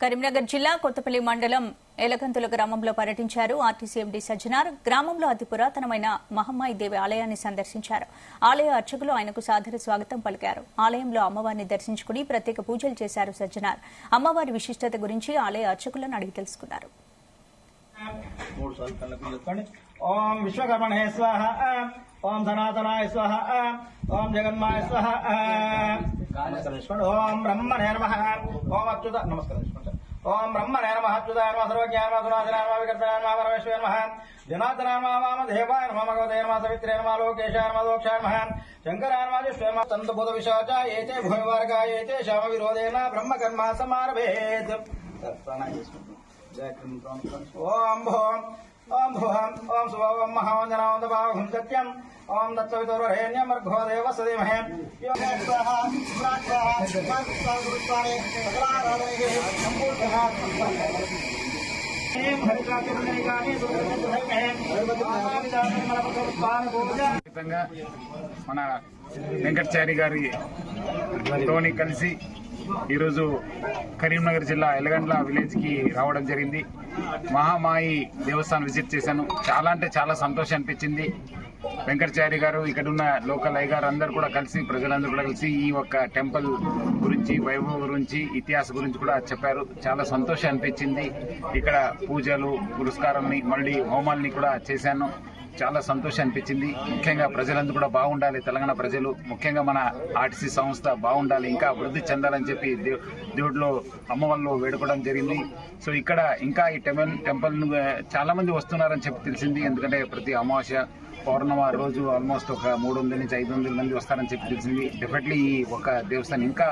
కరీంనగర్ జిల్లా కొత్తపల్లి మండలం ఎలగంతుల గ్రామంలో పర్యటించారు ఆర్టీసీ ఎండీ సజ్జనార్. గ్రామంలో అతి పురాతనమైన మహమ్మాయి దేవి ఆలయాన్ని సందర్శించారు. ఆలయ అర్చకులు ఆయనకు సాదర స్వాగతం పలికారు. ఆలయంలో అమ్మవారిని దర్శించుకుని ప్రత్యేక పూజలు చేశారు సజ్జనార్. అమ్మవారి విశిష్టత గురించి ఆలయ అర్చకులను అడిగి తెలుసుకున్నారు. ओम विश्वकर्मणे स्वाहा ओम सनातनाय स्वाहा ओम जगन्माय स्वाहा ओम ब्रह्मणे नमः ओम अच्युत नमस्कार ओम ब्रह्मणे नमः अच्युताय नमः सर्वज्ञाय नमः सुनाथनाय नमः विकर्ताय नमः परमेश्वराय नमः जनार्दनाय नमः वामदेवाय नमः भगवते नमः सवित्रे नमः लोकेशाय नमः दोक्षाय नमः शंकराय नमः जिष्ठाय नमः तन्तबोधविशाचाय एते भूमिवर्गाय एते शामविरोधेन ब्रह्मकर्म समारभेत् ओम भोम ओम भुवं ओम सुभं ओम महावंदना ओम दभावं सत्यं ओम दत्तवितुर्वरेण्यं अर्घो देवस्य धीमहि यो स्वाहा स्वाहा स्वाहा गुरुस्वामी सकलाराधनेः संपूर्णः మన వెంకటాచారి గారి తోని కలిసి ఈరోజు కరీంనగర్ జిల్లా ఎలగండ్ల విలేజ్ కి రావడం జరిగింది. మహామాయి దేవస్థానం విజిట్ చేశాను. చాలా అంటే చాలా సంతోషం అనిపించింది. వెంకటాచారి గారు ఇక్కడున్న లోకల్ అయ్యగారు అందరూ కూడా కలిసి ప్రజలందరూ కూడా కలిసి ఈ ఒక్క టెంపుల్ గురించి వైభవం గురించి ఇతిహాసం గురించి కూడా చెప్పారు. చాలా సంతోషం అనిపించింది. ఇక్కడ పూజలు పురస్కారాన్ని మళ్ళీ హోమాల్ని కూడా చేశాను. చాలా సంతోషం అనిపించింది. ముఖ్యంగా ప్రజలందరూ కూడా బాగుండాలి. తెలంగాణ ప్రజలు ముఖ్యంగా మన ఆర్టీసీ సంస్థ బాగుండాలి, ఇంకా అభివృద్ధి చెందాలని చెప్పి దేవుడిలో అమ్మవారిలో వేడుకోవడం జరిగింది. సో ఇక్కడ ఇంకా ఈ టెంపుల్ చాలా మంది వస్తున్నారని చెప్పి తెలిసింది. ఎందుకంటే ప్రతి అమావాస్య పౌర్ణమ రోజు ఆల్మోస్ట్ ఒక 300 నుంచి 500 మంది వస్తారని చెప్పి తెలిసింది. డెఫినెట్లీ ఈ ఒక దేవస్థానం ఇంకా